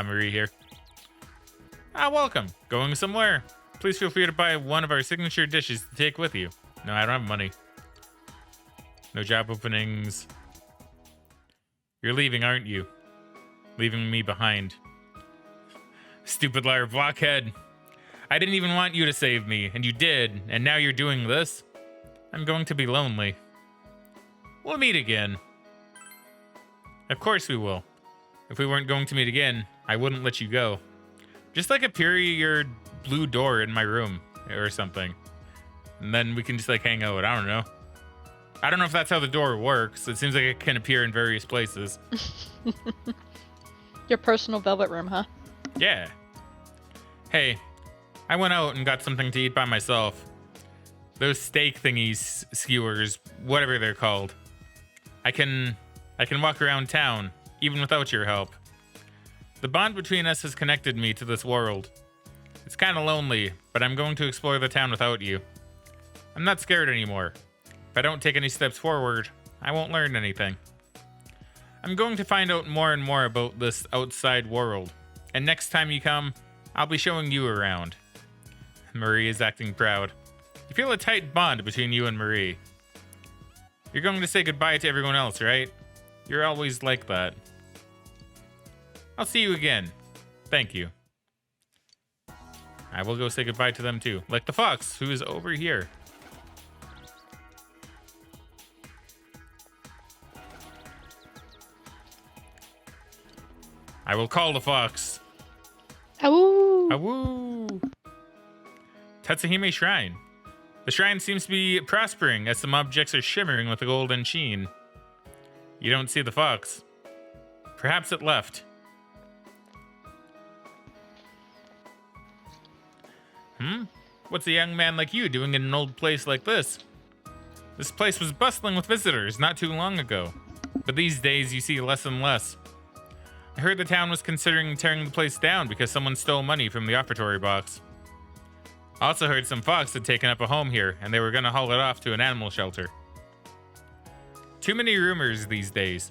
Marie here. Welcome. Going somewhere? Please feel free to buy one of our signature dishes to take with you. No, I don't have money. No job openings. You're leaving, aren't you? Leaving me behind. Stupid liar blockhead. I didn't even want you to save me, and you did, and now you're doing this? I'm going to be lonely. We'll meet again. Of course we will. If we weren't going to meet again, I wouldn't let you go. Just like appear your blue door in my room or something. And then we can just like hang out. I don't know. I don't know if that's how the door works. It seems like it can appear in various places. Your personal velvet room, huh? Yeah. Hey, I went out and got something to eat by myself. Those steak thingies, skewers, whatever they're called. I can walk around town, even without your help. The bond between us has connected me to this world. It's kind of lonely, but I'm going to explore the town without you. I'm not scared anymore. If I don't take any steps forward, I won't learn anything. I'm going to find out more and more about this outside world, and next time you come, I'll be showing you around. Marie is acting proud. You feel a tight bond between you and Marie. You're going to say goodbye to everyone else, right? You're always like that. I'll see you again. Thank you. I will go say goodbye to them too. Like the fox, who is over here. I will call the fox. Awoo! Awoo! Tatsuhime Shrine. The shrine seems to be prospering as some objects are shimmering with a golden sheen. You don't see the fox. Perhaps it left. What's a young man like you doing in an old place like this? This place was bustling with visitors not too long ago, but these days you see less and less. I heard the town was considering tearing the place down because someone stole money from the offertory box. I also heard some fox had taken up a home here and they were going to haul it off to an animal shelter. Too many rumors these days.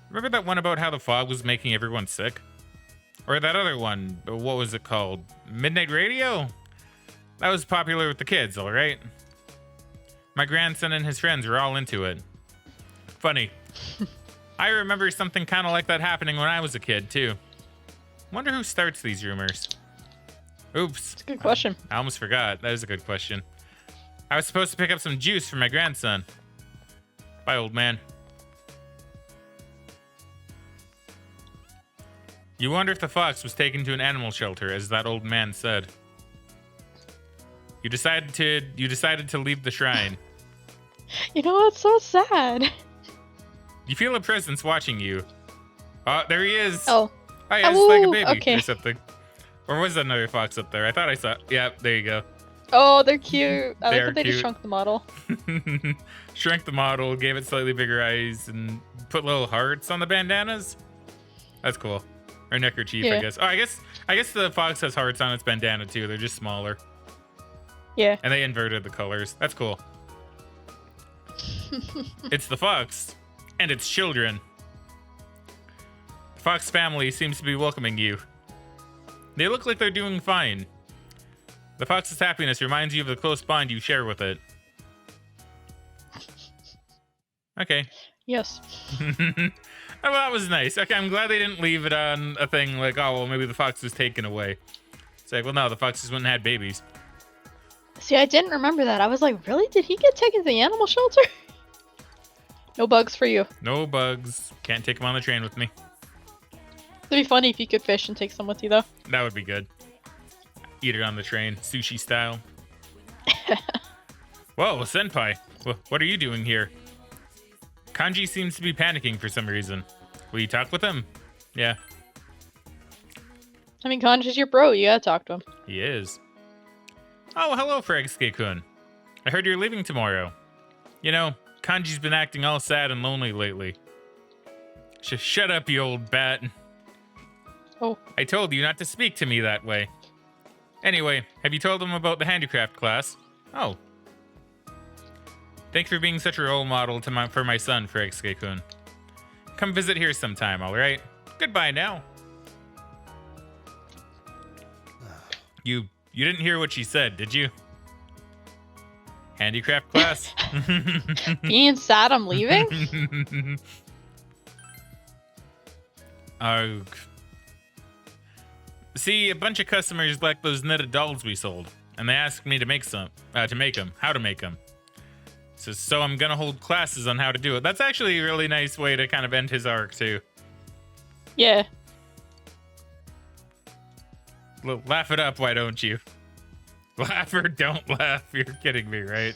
Remember that one about how the fog was making everyone sick? Or that other one, what was it called? Midnight Radio? That was popular with the kids, alright? My grandson and his friends were all into it. Funny. I remember something kind of like that happening when I was a kid, too. Wonder who starts these rumors. Oops. That's a good question. I almost forgot. That is a good question. I was supposed to pick up some juice for my grandson. Bye, old man. You wonder if the fox was taken to an animal shelter, as that old man said. You decided to leave the shrine. You know, it's so sad. You feel a presence watching you. Oh, there he is. Oh. Oh, yeah, it's like a baby okay. or something. Or was that another fox up there? I thought I saw. Yeah, there you go. Oh, they're cute. I like that they cute. just shrunk the model. Shrunk the model, gave it slightly bigger eyes, and put little hearts on the bandanas. That's cool. Or neckerchief, Yeah. I guess. Oh, I guess the fox has hearts on its bandana too. They're just smaller. Yeah. And they inverted the colors. That's cool. It's the fox and its children. The fox family seems to be welcoming you. They look like they're doing fine. The fox's happiness reminds you of the close bond you share with it. Okay. Yes. Well, that was nice. Okay, I'm glad they didn't leave it on a thing like, oh, well, maybe the fox was taken away. It's like, well, no, the foxes wouldn't have had babies. See, I didn't remember that. I was like, really? Did he get taken to the animal shelter? No bugs for you. No bugs. Can't take them on the train with me. It'd be funny if you could fish and take some with you, though. That would be good. Eat it on the train, sushi style. Whoa, senpai. What are you doing here? Kanji seems to be panicking for some reason. Will you talk with him? Yeah, I mean, Kanji's your bro. You gotta talk to him. he is. Oh, hello, Fraggin. I heard you're leaving tomorrow. You know, Kanji's been acting all sad and lonely lately. Shut up, you old bat. Oh. I told you not to speak to me that way. Anyway, have you told him about the handicraft class? Oh. Thanks for being such a role model for my son, Fraggin. Come visit here sometime, alright? Goodbye now. You didn't hear what she said, did you? Handicraft class? Being sad I'm leaving? See, a bunch of customers like those knitted dolls we sold, and they asked me to make some, how to make them. So I'm gonna hold classes on how to do it. That's actually a really nice way to kind of end his arc too. Yeah. Laugh it up, why don't you? Laugh or don't laugh. You're kidding me, right?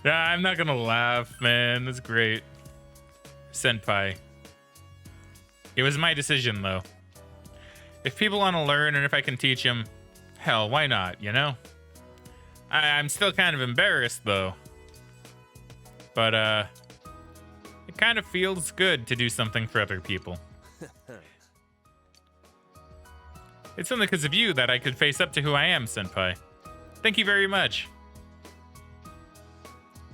Nah, I'm not gonna laugh, man. That's great. Senpai. It was my decision, though. If people want to learn and if I can teach them, hell, why not, you know? I'm still kind of embarrassed, though. But, it kind of feels good to do something for other people. It's only because of you that I could face up to who I am, Senpai. Thank you very much.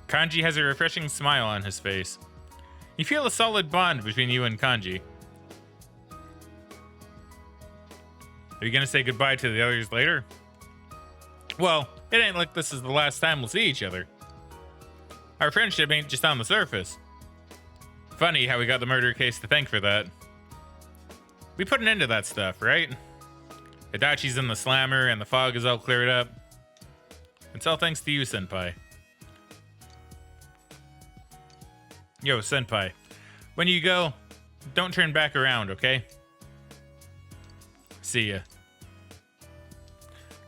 Kanji has a refreshing smile on his face. You feel a solid bond between you and Kanji. Are you gonna say goodbye to the others later? Well, it ain't like this is the last time we'll see each other. Our friendship ain't just on the surface. Funny how we got the murder case to thank for that. We put an end to that stuff, right? Adachi's in the slammer and the fog is all cleared up. It's all thanks to you, Senpai. Yo, Senpai. When you go, don't turn back around, okay? See ya.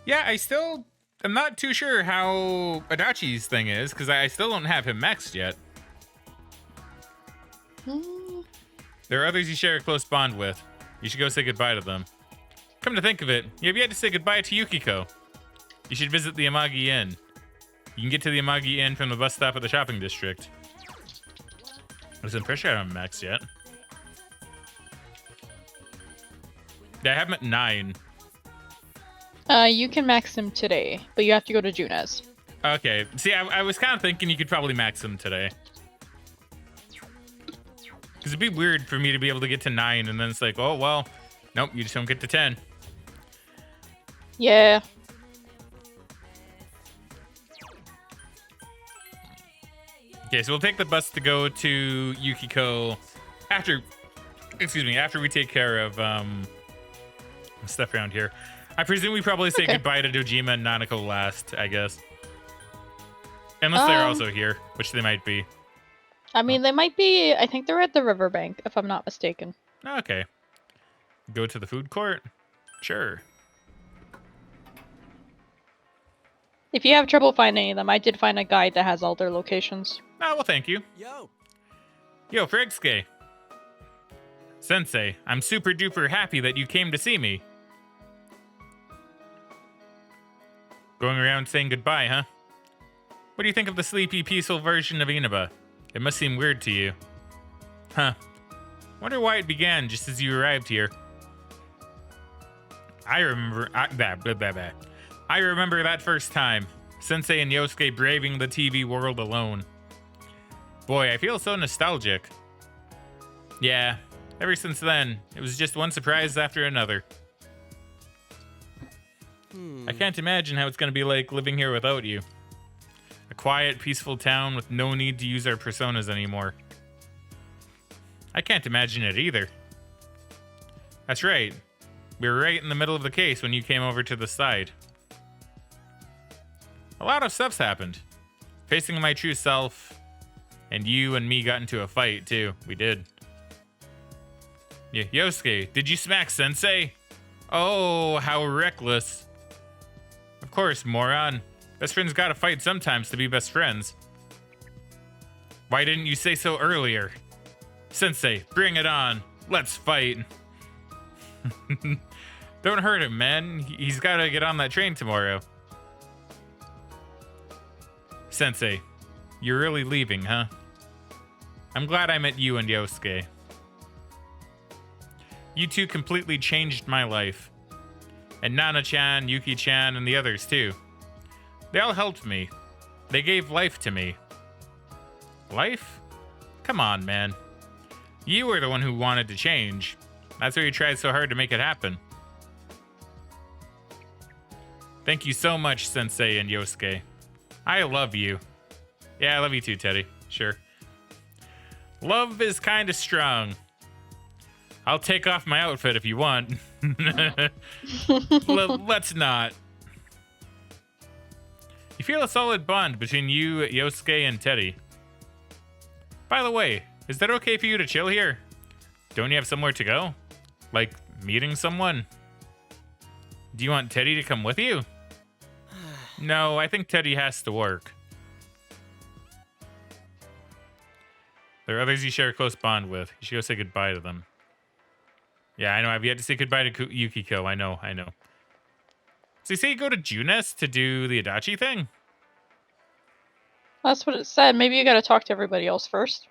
Yeah, I'm not too sure how Adachi's thing is, because I still don't have him maxed yet. There are others you share a close bond with. You should go say goodbye to them. Come to think of it, you have yet to say goodbye to Yukiko. You should visit the Amagi Inn. You can get to the Amagi Inn from the bus stop at the shopping district. I'm pretty sure I haven't maxed yet. Yeah, I have him at 9. You can max him today, but you have to go to Junes. Okay. See, I was kind of thinking you could probably max him today. Because it'd be weird for me to be able to get to 9 and then it's like, oh, well, nope, you just don't get to 10. Yeah. Okay, so we'll take the bus to go to Yukiko after we take care of stuff around here. I presume we probably say goodbye to Dojima and Nanako last, I guess. Unless they're also here, which they might be. I mean, they might be. I think they're at the riverbank, if I'm not mistaken. Okay. Go to the food court? Sure. If you have trouble finding any of them, I did find a guide that has all their locations. Oh, well, thank you. Yo, Frigske. Sensei, I'm super duper happy that you came to see me. Going around saying goodbye, huh? What do you think of the sleepy, peaceful version of Inaba? It must seem weird to you. Huh. Wonder why it began just as you arrived here. I remember that first time. Sensei and Yosuke braving the TV world alone. Boy, I feel so nostalgic. Yeah, ever since then, it was just one surprise after another. I can't imagine how it's going to be like living here without you. A quiet, peaceful town with no need to use our personas anymore. I can't imagine it either. That's right. We were right in the middle of the case when you came over to the side. A lot of stuff's happened. Facing my true self, and you and me got into a fight too. We did. Yosuke, did you smack Sensei? Oh, how reckless. Of course, moron. Best friends gotta fight sometimes to be best friends. Why didn't you say so earlier? Sensei, bring it on. Let's fight. Don't hurt him, man. He's gotta get on that train tomorrow. Sensei, you're really leaving, huh? I'm glad I met you and Yosuke. You two completely changed my life. And Nana-chan, Yuki-chan, and the others too. They all helped me. They gave life to me. Life? Come on, man. You were the one who wanted to change. That's why you tried so hard to make it happen. Thank you so much, Sensei and Yosuke. I love you. Yeah, I love you too, Teddy. Sure. Love is kind of strong. I'll take off my outfit if you want. Let's not. You feel a solid bond between you, Yosuke, and Teddy. By the way, is that okay for you to chill here? Don't you have somewhere to go? Like meeting someone? Do you want Teddy to come with you? No, I think Teddy has to work. There are others you share a close bond with. You should go say goodbye to them. Yeah, I know. I've yet to say goodbye to Yukiko. I know. So you say you go to Junes to do the Adachi thing? That's what it said. Maybe you gotta talk to everybody else first.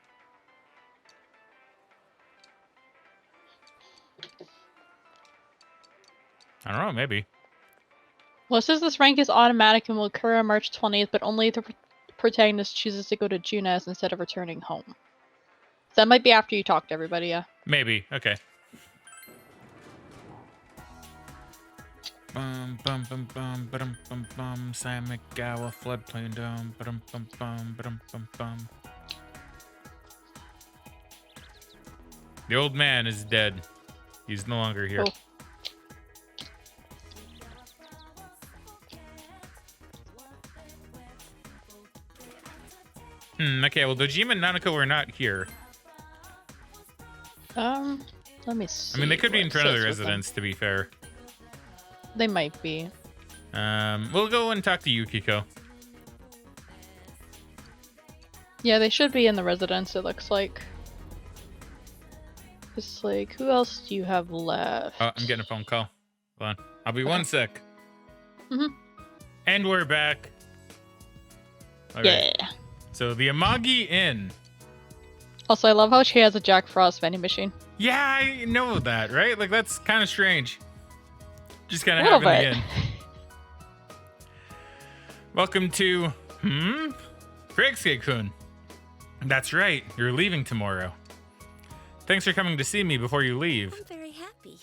I don't know, maybe. Well, it says this rank is automatic and will occur on March 20th, but only if the protagonist chooses to go to Junes instead of returning home. So that might be after you talk to everybody, yeah. Maybe. Okay. Bum bum bum bum bum bum bum. Sam McGowan floodplain down. Bum bum bum bum bum bum. The old man is dead. He's no longer here. Cool. Okay, well, Dojima and Nanako are not here. Let me see. I mean, they could be in front of the what it says with them. residence, to be fair. They might be. We'll go and talk to Yukiko. Yeah, they should be in the residence, it looks like. It's like, who else do you have left? Oh, I'm getting a phone call. Hold on. I'll be 1 sec. Mm-hmm. And we're back. Okay. Yeah. So the Amagi Inn. Also, I love how she has a Jack Frost vending machine. Yeah, I know that, right? Like, that's kind of strange. Just kind A of little having the bit. inn. Welcome to, Fraggin. That's right, you're leaving tomorrow. Thanks for coming to see me before you leave. I'm very happy.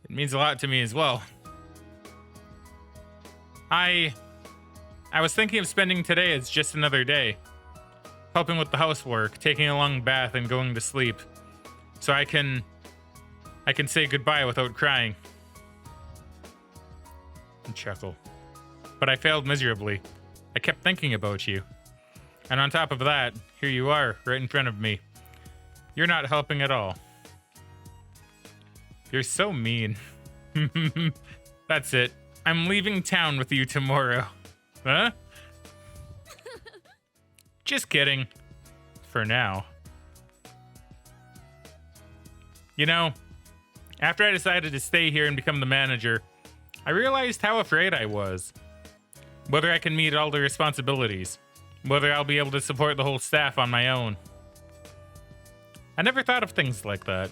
It means a lot to me as well. I was thinking of spending today as just another day. Helping with the housework, taking a long bath, and going to sleep. So I can say goodbye without crying. And chuckle. But I failed miserably. I kept thinking about you. And on top of that, here you are, right in front of me. You're not helping at all. You're so mean. That's it. I'm leaving town with you tomorrow. Huh? Just kidding. For now. You know, after I decided to stay here and become the manager, I realized how afraid I was. Whether I can meet all the responsibilities. Whether I'll be able to support the whole staff on my own. I never thought of things like that.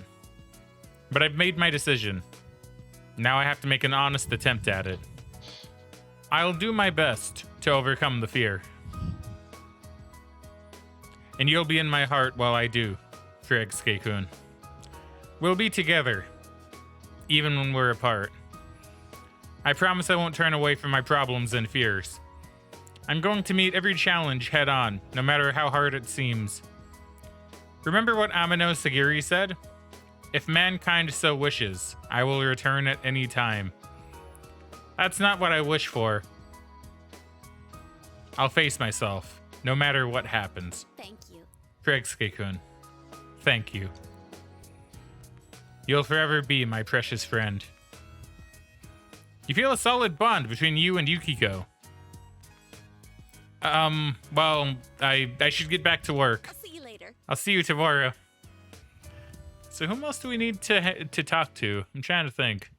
But I've made my decision. Now I have to make an honest attempt at it. I'll do my best to overcome the fear. And you'll be in my heart while I do, Fraggin. We'll be together, even when we're apart. I promise I won't turn away from my problems and fears. I'm going to meet every challenge head on, no matter how hard it seems. Remember what Amino Sagiri said? If mankind so wishes, I will return at any time. That's not what I wish for. I'll face myself, no matter what happens. Thank you. Fraggin, thank you. You'll forever be my precious friend. You feel a solid bond between you and Yukiko. Well, I should get back to work. I'll see you later. I'll see you tomorrow. So whom else do we need to talk to? I'm trying to think.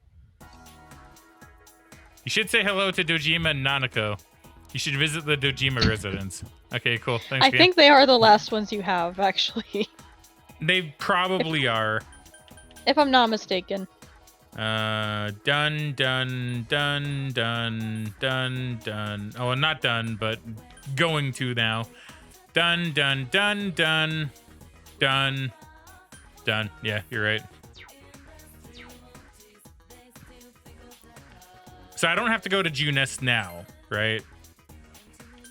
You should say hello to Dojima and Nanako. You should visit the Dojima residence. Okay, cool. Thanks, I think they are the last ones you have, actually. They probably are. If I'm not mistaken. Done. Oh, not done, but going to now. Done. Yeah, you're right. So I don't have to go to Junes now, right?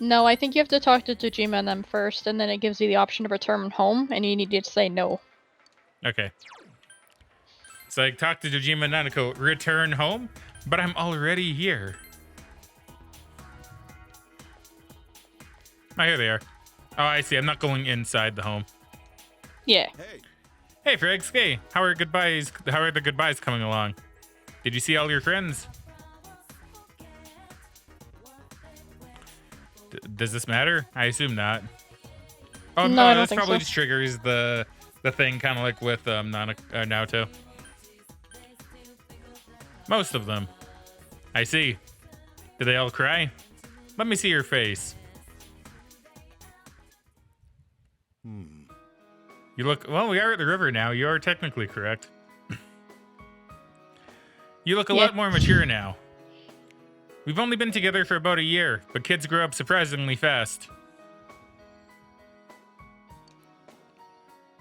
No, I think you have to talk to Dojima and them first, and then it gives you the option to return home, and you need to say no. Okay. So I talk to Dojima and Nanako, return home, but I'm already here. Oh, here they are. Oh, I see. I'm not going inside the home. Yeah. Hey, Fraggin, how are goodbyes? How are the goodbyes coming along? Did you see all your friends? Does this matter? I assume not. Oh No, I don't this think probably so. just triggers the thing, kind of like with Naoto. Most of them. I see. Did they all cry? Let me see your face. You look, well, we are at the river now. You are technically correct. You look a lot more mature now. We've only been together for about a year, but kids grow up surprisingly fast.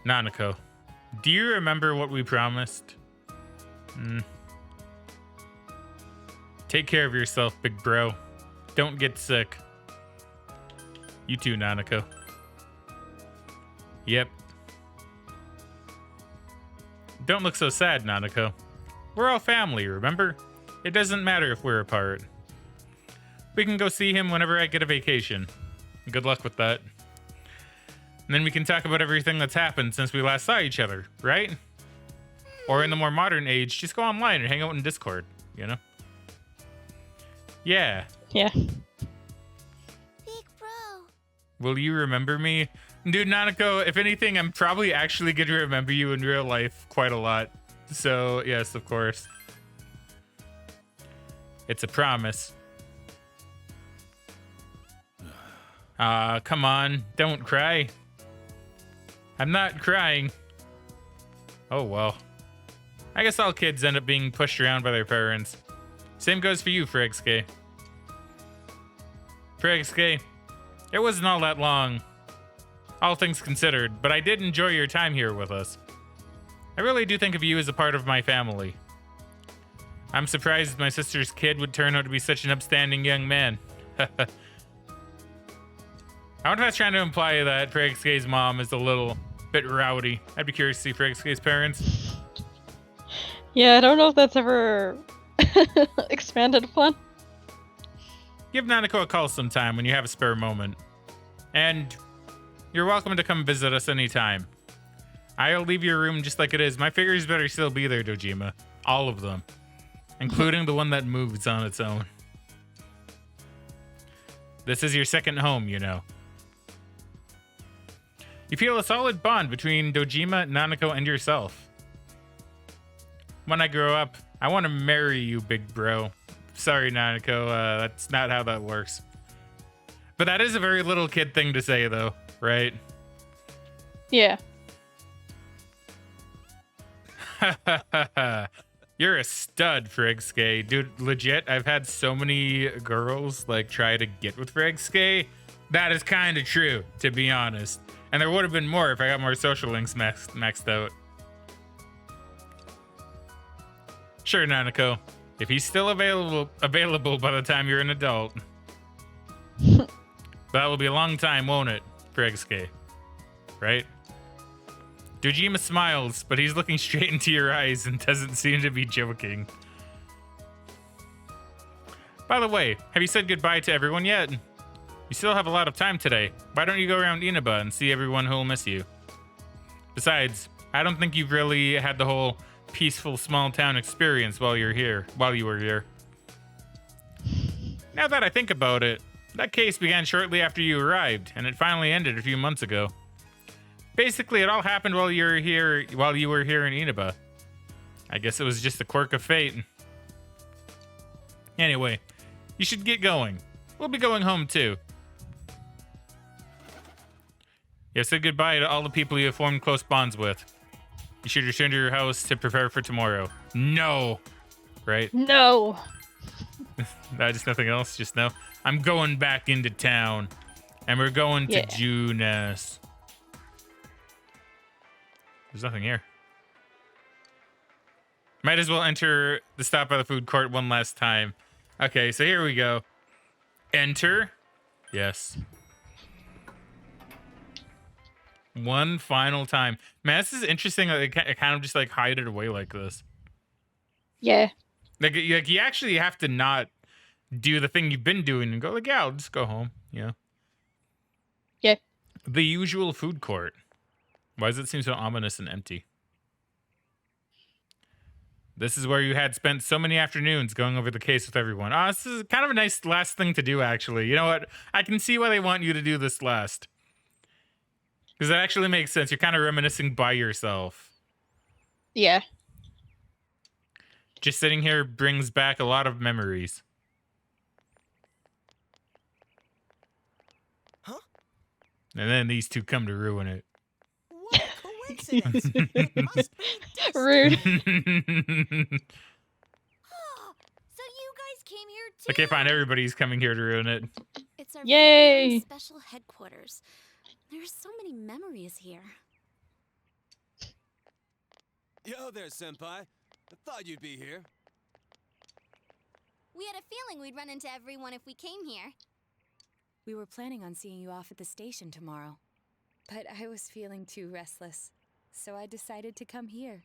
Nanako, do you remember what we promised? Take care of yourself, big bro. Don't get sick. You too, Nanako. Yep. Don't look so sad, Nanako. We're all family, remember? It doesn't matter if we're apart. We can go see him whenever I get a vacation. Good luck with that. And then we can talk about everything that's happened since we last saw each other, right? Or in the more modern age, just go online and hang out in Discord, you know? Yeah. Yeah. Big bro. Will you remember me? Dude, Nanako, if anything, I'm probably actually going to remember you in real life quite a lot. So, yes, of course. It's a promise. Come on. Don't cry. I'm not crying. Oh, well. I guess all kids end up being pushed around by their parents. Same goes for you, Fraggin. Fraggin, it wasn't all that long, all things considered, but I did enjoy your time here with us. I really do think of you as a part of my family. I'm surprised my sister's kid would turn out to be such an upstanding young man. I wonder if that's trying to imply that Fragska's mom is a little bit rowdy. I'd be curious to see Fragska's parents. Yeah, I don't know if that's ever expanded upon. Give Nanako a call sometime when you have a spare moment. And you're welcome to come visit us anytime. I'll leave your room just like it is. My figures better still be there, Dojima. All of them. Including the one that moves on its own. This is your second home, you know. You feel a solid bond between Dojima, Nanako, and yourself. When I grow up, I want to marry you, big bro. Sorry, Nanako, that's not how that works. But that is a very little kid thing to say, though, right? Yeah. You're a stud, Fraggin. Dude, legit, I've had so many girls, like, try to get with Fraggin. That is kind of true, to be honest. And there would have been more if I got more social links maxed out. Sure, Nanako. If he's still available by the time you're an adult. That will be a long time, won't it, Fraggin? Right? Dojima smiles, but he's looking straight into your eyes and doesn't seem to be joking. By the way, have you said goodbye to everyone yet? You still have a lot of time today. Why don't you go around Inaba and see everyone who'll miss you? Besides, I don't think you've really had the whole peaceful small town experience while you were here. Now that I think about it, that case began shortly after you arrived, and it finally ended a few months ago. Basically, it all happened while you were here in Inaba. I guess it was just a quirk of fate. Anyway, you should get going. We'll be going home too. You have said goodbye to all the people you have formed close bonds with. You should return to your house to prepare for tomorrow. No! Right? No. Just nothing else? Just no? I'm going back into town. And we're going to Junes. There's nothing here. Might as well enter the stop by the food court one last time. Okay, so here we go. Enter. Yes. One final time. Man, this is interesting. They kind of just like hide it away like this. Yeah. Like you actually have to not do the thing you've been doing and go like, yeah, I'll just go home. Yeah. Yeah. The usual food court. Why does it seem so ominous and empty? This is where you had spent so many afternoons going over the case with everyone. This is kind of a nice last thing to do, actually. You know what? I can see why they want you to do this last. Because that actually makes sense. You're kind of reminiscing by yourself. Yeah. Just sitting here brings back a lot of memories. Huh? And then these two come to ruin it. What a coincidence! Must be destiny. Rude. Oh, so you guys came here too? Okay, fine. Everybody's coming here to ruin it. It's our Yay. very special headquarters. There's so many memories here. Yo there, senpai. I thought you'd be here. We had a feeling we'd run into everyone if we came here. We were planning on seeing you off at the station tomorrow, but I was feeling too restless, so I decided to come here.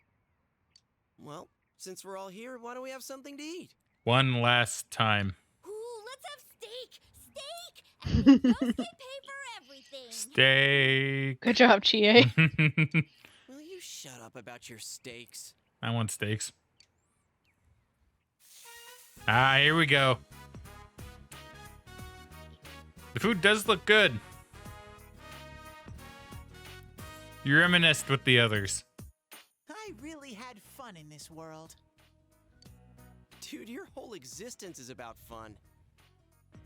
Well, since we're all here, why don't we have something to eat? One last time. Ooh, let's have steak! Steak! And no state paper, everything. Steak. Good job, Chie. Will you shut up about your steaks? I want steaks. Here we go. The food does look good. You reminisced with the others. I really had fun in this world. Dude, your whole existence is about fun.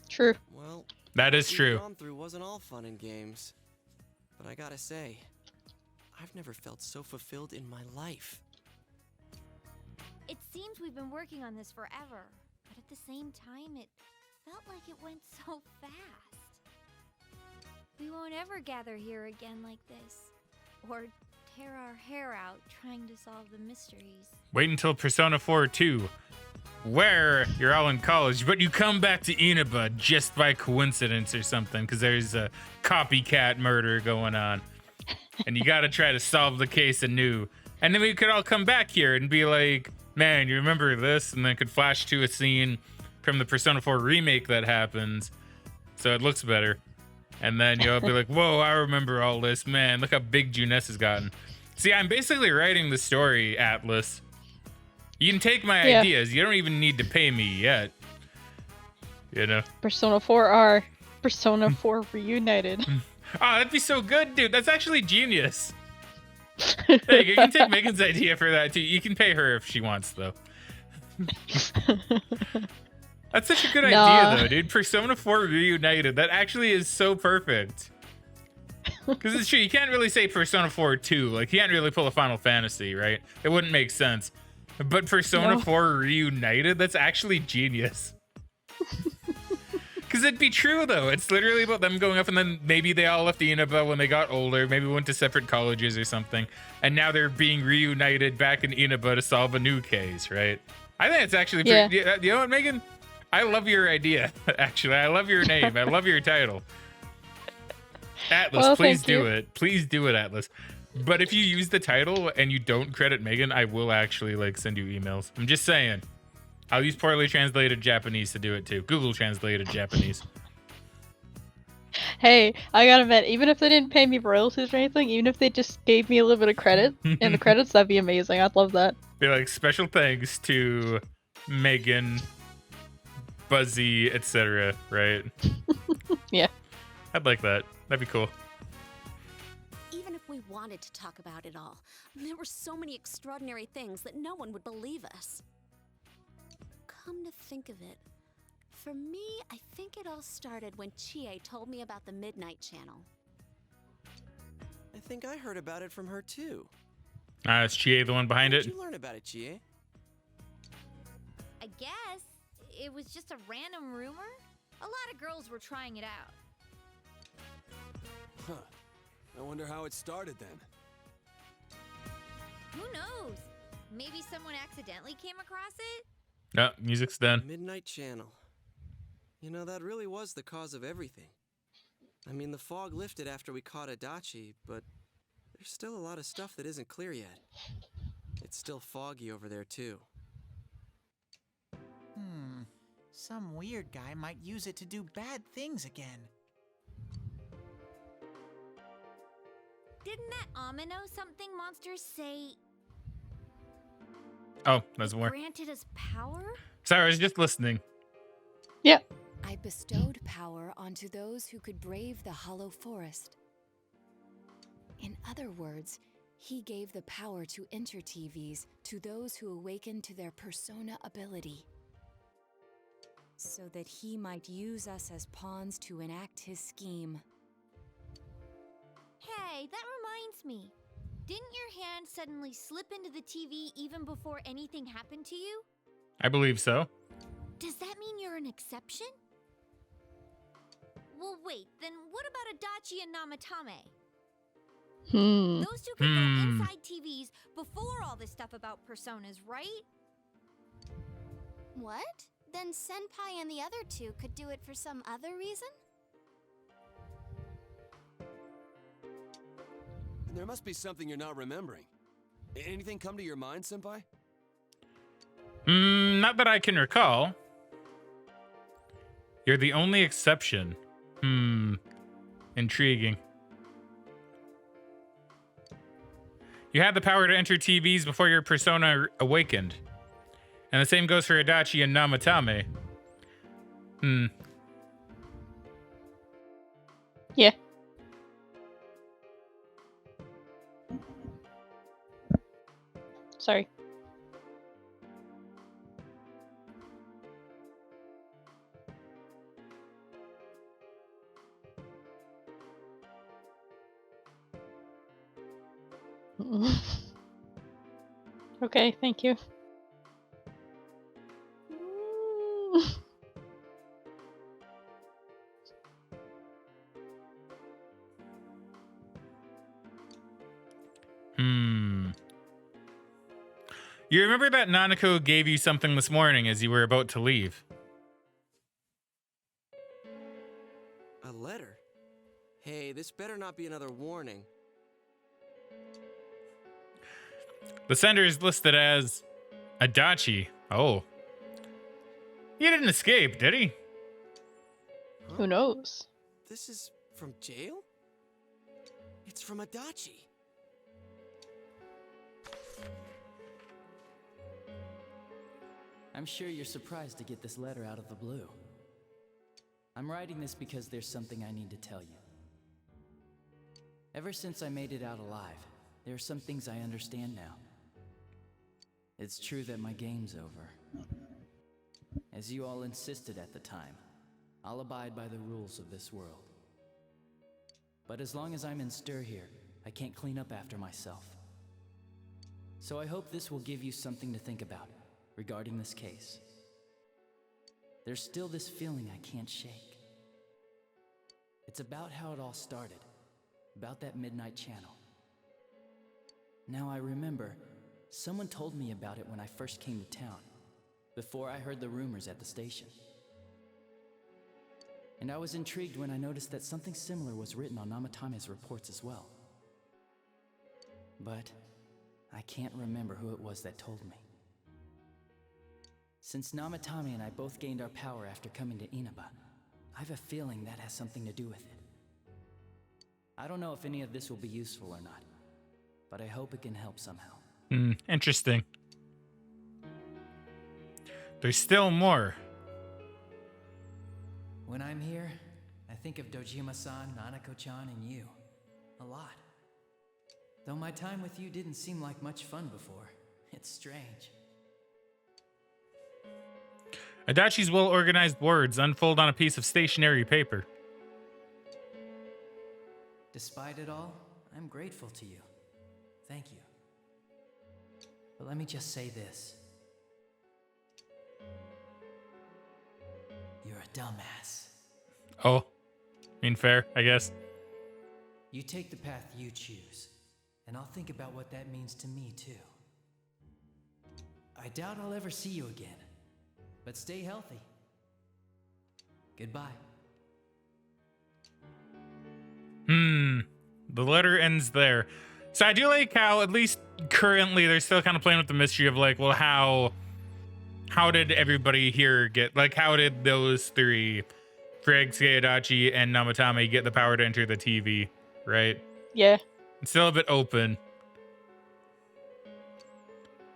True. Well, That is what we've true. gone through wasn't all fun and games. But I gotta say, I've never felt so fulfilled in my life. It seems we've been working on this forever, but at the same time, it felt like it went so fast. We won't ever gather here again like this, or tear our hair out trying to solve the mysteries. Wait until Persona 4 2, where you're all in college, but you come back to Inaba just by coincidence or something, because there's a copycat murder going on. And you gotta try to solve the case anew. And then we could all come back here and be like, man, you remember this? And then it could flash to a scene from the Persona 4 remake that happens, so it looks better. And then you'll be like, whoa, I remember all this. Man, look how big Juness has gotten. See, I'm basically writing the story, Atlas. You can take my ideas. You don't even need to pay me yet. You know? Persona 4R. Persona 4 Reunited. Oh, that'd be so good, dude. That's actually genius. Hey, you can take Megan's idea for that, too. You can pay her if she wants, though. That's such a good idea, though, dude. Persona 4 Reunited. That actually is so perfect. Because it's true, you can't really say Persona 4 2. Like, you can't really pull a Final Fantasy, right? It wouldn't make sense. But Persona 4 Reunited, that's actually genius. Because it'd be true, though. It's literally about them going up, and then maybe they all left Inaba when they got older. Maybe went to separate colleges or something. And now they're being reunited back in Inaba to solve a new case, right? I think it's actually pretty... You know what, Megan? I love your idea, actually. I love your name. I love your title. Atlas, Well, please thank do you. it. Please do it, Atlas. But if you use the title and you don't credit Megan, I will actually like send you emails. I'm just saying. I'll use poorly translated Japanese to do it too. Google translated Japanese. Hey, I gotta admit, even if they didn't pay me royalties or anything, even if they just gave me a little bit of credit in the credits, that'd be amazing. I'd love that. Be like, special thanks to Megan, Buzzy, etc. Right? Yeah. I'd like that. That'd be cool. Even if we wanted to talk about it all, there were so many extraordinary things that no one would believe us. Come to think of it, for me, I think it all started when Chie told me about the Midnight Channel. I think I heard about it from her too. Is Chie the one behind How it? did you learn about it, Chie? I guess it was just a random rumor. A lot of girls were trying it out. Huh. I wonder how it started then. Who knows? Maybe someone accidentally came across it? No, music's done. Midnight Channel. You know, that really was the cause of everything. I mean, the fog lifted after we caught Adachi, but there's still a lot of stuff that isn't clear yet. It's still foggy over there, too. Some weird guy might use it to do bad things again. Didn't that Amino something monster say Oh, there's more. granted us power? Sorry, I was just listening. Yeah. I bestowed power onto those who could brave the hollow forest. In other words, he gave the power to enter TVs to those who awakened to their persona ability, so that he might use us as pawns to enact his scheme. Hey, that reminds me. Didn't your hand suddenly slip into the TV even before anything happened to you? I believe so. Does that mean you're an exception? Well, wait, then what about Adachi and Namatame? Those two could go inside TVs before all this stuff about personas, right? What? Then Senpai and the other two could do it for some other reason? There must be something you're not remembering. Anything come to your mind, Senpai? Not that I can recall. You're the only exception. Intriguing. You had the power to enter TVs before your persona awakened. And the same goes for Adachi and Namatame. Yeah. Sorry. Okay, thank you. You remember that Nanako gave you something this morning as you were about to leave? A letter? Hey, this better not be another warning. The sender is listed as Adachi. Oh. He didn't escape, did he? Who knows? This is from jail? It's from Adachi. I'm sure you're surprised to get this letter out of the blue. I'm writing this because there's something I need to tell you. Ever since I made it out alive, there are some things I understand now. It's true that my game's over. As you all insisted at the time, I'll abide by the rules of this world. But as long as I'm in stir here, I can't clean up after myself. So I hope this will give you something to think about regarding this case. There's still this feeling I can't shake. It's about how it all started, about that midnight channel. Now I remember, someone told me about it when I first came to town, before I heard the rumors at the station. And I was intrigued when I noticed that something similar was written on Namatame's reports as well. But I can't remember who it was that told me. Since Namatame and I both gained our power after coming to Inaba, I have a feeling that has something to do with it. I don't know if any of this will be useful or not, but I hope it can help somehow. Interesting. There's still more. When I'm here, I think of Dojima-san, Nanako-chan, and you. A lot. Though my time with you didn't seem like much fun before. It's strange. Adachi's well-organized words unfold on a piece of stationery paper. Despite it all, I'm grateful to you. Thank you. But let me just say this. You're a dumbass. Oh. I mean, fair, I guess. You take the path you choose, and I'll think about what that means to me, too. I doubt I'll ever see you again, but stay healthy. Goodbye. The letter ends there. So I do like how, at least currently, they're still kind of playing with the mystery of like, well, how did everybody here get, like, how did those three, Frigg, Adachi, and Namatame, get the power to enter the TV, right? Yeah. It's still a bit open.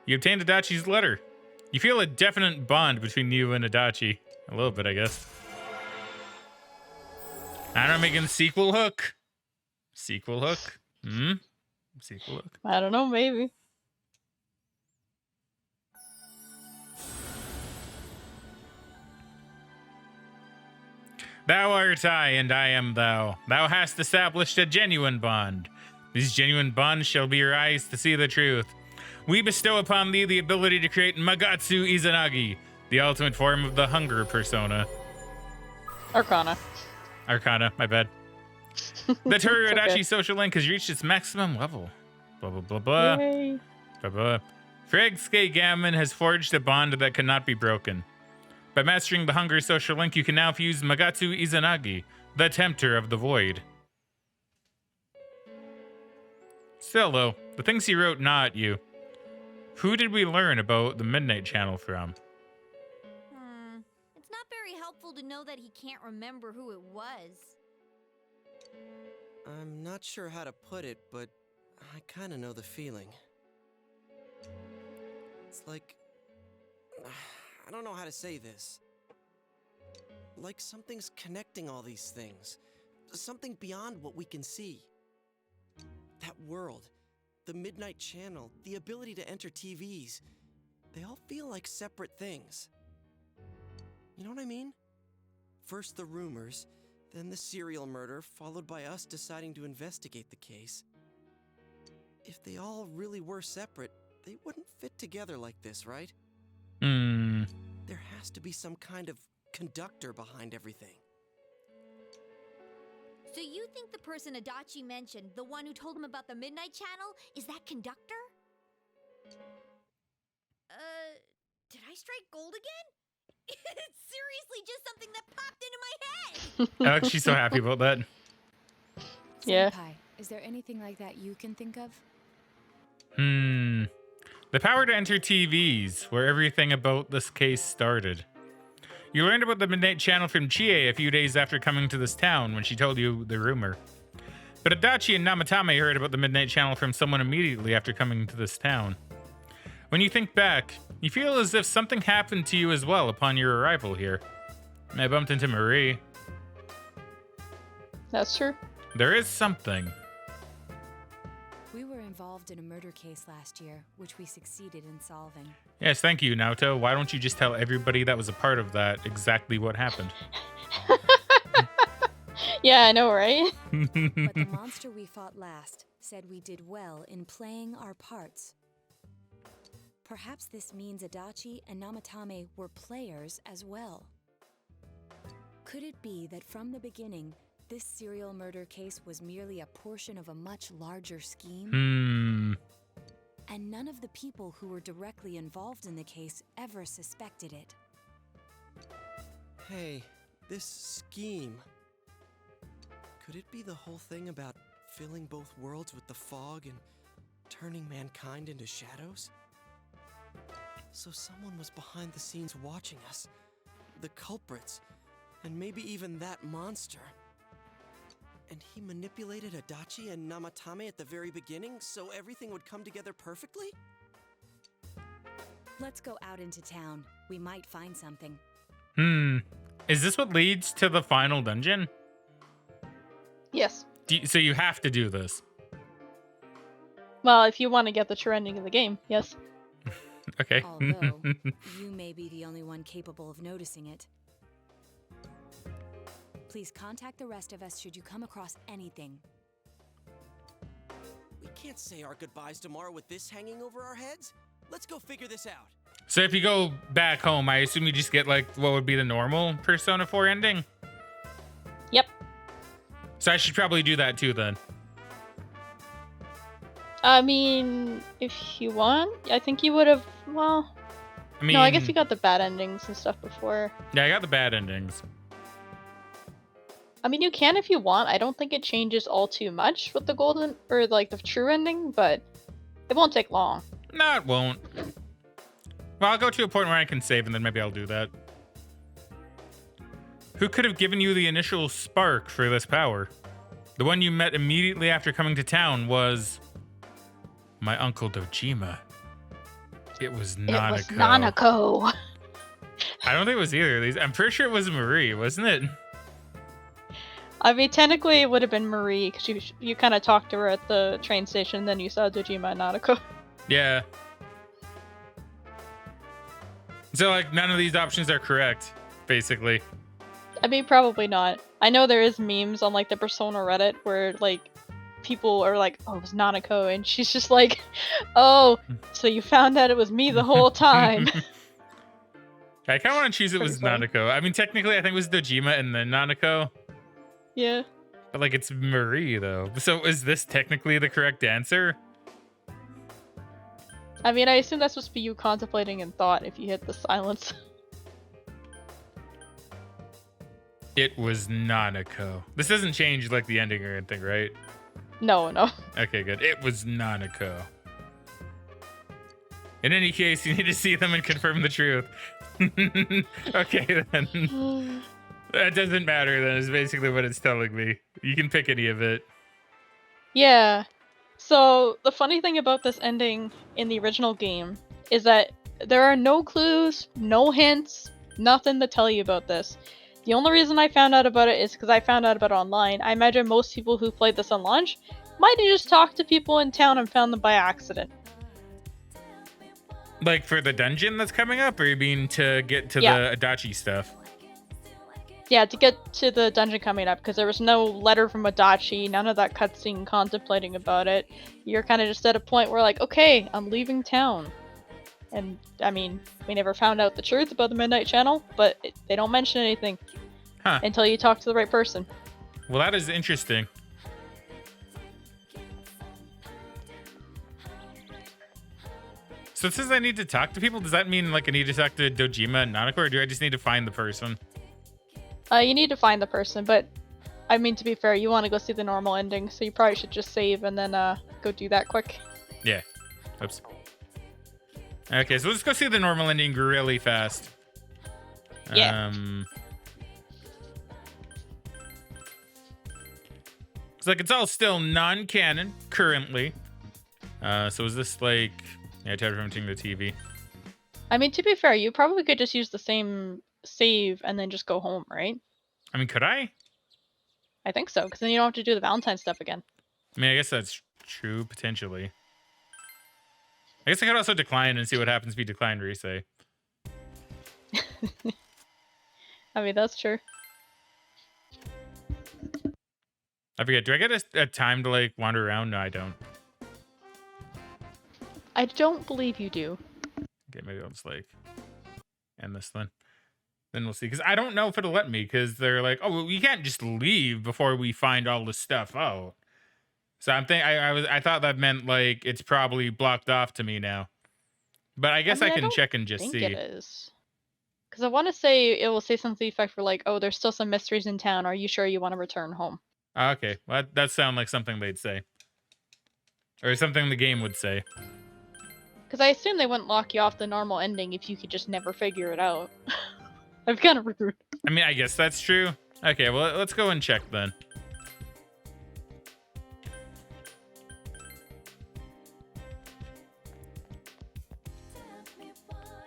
You obtained Adachi's letter. You feel a definite bond between you and Adachi. A little bit, I guess. I don't know, making sequel hook. Sequel hook? Sequel hook. I don't know, maybe. Thou art I, and I am thou. Thou hast established a genuine bond. These genuine bonds shall be your eyes to see the truth. We bestow upon thee the ability to create Magatsu Izanagi, the ultimate form of the hunger persona. Arcana, my bad. The Toru Adachi okay. social link has reached its maximum level. Blah, blah, blah, blah. Yay. Blah, blah. Fraggin Gamin has forged a bond that cannot be broken. By mastering the hunger social link, you can now fuse Magatsu Izanagi, the Tempter of the Void. Still, though, the things he wrote not you. Who did we learn about the Midnight Channel from? It's not very helpful to know that he can't remember who it was. I'm not sure how to put it, but I kind of know the feeling. It's like... I don't know how to say this. Like something's connecting all these things. Something beyond what we can see. That world, the Midnight Channel, the ability to enter TVs, they all feel like separate things. You know what I mean? First the rumors, then the serial murder, followed by us deciding to investigate the case. If they all really were separate, they wouldn't fit together like this, right? There has to be some kind of conductor behind everything. So you think the person Adachi mentioned, the one who told him about the Midnight Channel, is that conductor? Did I strike gold again? It's seriously just something that popped into my head! She's so happy about that. Yeah. Senpai, is there anything like that you can think of? The power to enter TVs, where everything about this case started. You learned about the Midnight Channel from Chie a few days after coming to this town when she told you the rumor. But Adachi and Namatame heard about the Midnight Channel from someone immediately after coming to this town. When you think back, you feel as if something happened to you as well upon your arrival here. I bumped into Marie. That's true. There is something. We were involved in a murder case last year, which we succeeded in solving. Yes, thank you, Naoto. Why don't you just tell everybody that was a part of that exactly what happened? Yeah, I know, right? But the monster we fought last said we did well in playing our parts. Perhaps this means Adachi and Namatame were players as well. Could it be that from the beginning, this serial murder case was merely a portion of a much larger scheme? And none of the people who were directly involved in the case ever suspected it. Hey, this scheme. Could it be the whole thing about filling both worlds with the fog and turning mankind into shadows? So someone was behind the scenes watching us. The culprits. And maybe even that monster. And he manipulated Adachi and Namatame at the very beginning so everything would come together perfectly? Let's go out into town. We might find something. Is this what leads to the final dungeon? Yes. So you have to do this. Well, if you want to get the true ending of the game, yes. Okay. Although, you may be the only one capable of noticing it. Please contact the rest of us should you come across anything. We can't say our goodbyes tomorrow with this hanging over our heads. Let's go figure this out. So if you go back home, I assume you just get like what would be the normal Persona 4 ending? Yep. So I should probably do that too then. I mean, if you want, I think you would have, well, I mean, No, I guess you got the bad endings and stuff before. Yeah, I got the bad endings. I mean, you can if you want. I don't think it changes all too much with the golden or like the true ending, but it won't take long. No, it won't. Well, I'll go to a point where I can save, and then maybe I'll do that. Who could have given you the initial spark for this power? The one you met immediately after coming to town was my uncle Dojima. It was Nanako. It was Nanako. I don't think it was either of these. I'm pretty sure it was Marie, wasn't it? I mean, technically it would have been Marie, because you kind of talked to her at the train station, then you saw Dojima and Nanako. Yeah. So, like, none of these options are correct, basically. I mean, probably not. I know there is memes on, like, the Persona Reddit where, like, people are like, oh, it was Nanako, and she's just like, oh, so you found out it was me the whole time. I kind of want to choose it was Pretty funny. Nanako. I mean, technically, I think it was Dojima and then Nanako. Yeah. But, like, it's Marie, though. So, is this technically the correct answer? I mean, I assume that's supposed to be you contemplating in thought if you hit the silence. It was Nanako. This doesn't change, like, the ending or anything, right? No, no. Okay, good. It was Nanako. In any case, you need to see them and confirm the truth. Okay, then. That doesn't matter, then, is basically what it's telling me. You can pick any of it. Yeah. So, the funny thing about this ending in the original game is that there are no clues, no hints, nothing to tell you about this. The only reason I found out about it is because I found out about it online. I imagine most people who played this on launch might have just talked to people in town and found them by accident. Like, for the dungeon that's coming up, or you mean to get to Yeah. the Adachi stuff? Yeah, to get to the dungeon coming up, because there was no letter from Adachi, none of that cutscene contemplating about it. You're kind of just at a point where, like, okay, I'm leaving town. And, I mean, we never found out the truth about the Midnight Channel, but they don't mention anything until you talk to the right person. Well, that is interesting. So it says I need to talk to people? Does that mean, like, I need to talk to Dojima and Nanako, or do I just need to find the person? You need to find the person, but, I mean, to be fair, you want to go see the normal ending, so you probably should just save and then, go do that quick. Yeah. Oops. Okay, so let's go see the normal ending really fast. Yeah. It's like it's all still non-canon currently. So is this like... Yeah, interpreting the TV. I mean, to be fair, you probably could just use the same save and then just go home, right? I mean, could I? I think so, because then you don't have to do the Valentine stuff again. I mean, I guess that's true, potentially. I guess I could also decline and see what happens if you decline Risei. I mean, that's true. I forget, do I get a time to, like, wander around? No, I don't. I don't believe you do. Okay, maybe I'll just, like, end this then. Then we'll see. Because I don't know if it'll let me, because they're like, oh, well, we can't just leave before we find all this stuff out. So I thought that meant, like, it's probably blocked off to me now. But I guess I can check and just see. I think it is. Because I want to say it will say something to the effect for like, oh, there's still some mysteries in town. Are you sure you want to return home? Okay, well, that sounds like something they'd say. Or something the game would say. Because I assume they wouldn't lock you off the normal ending if you could just never figure it out. I've kind of rude. I mean, I guess that's true. Okay, well, let's go and check then.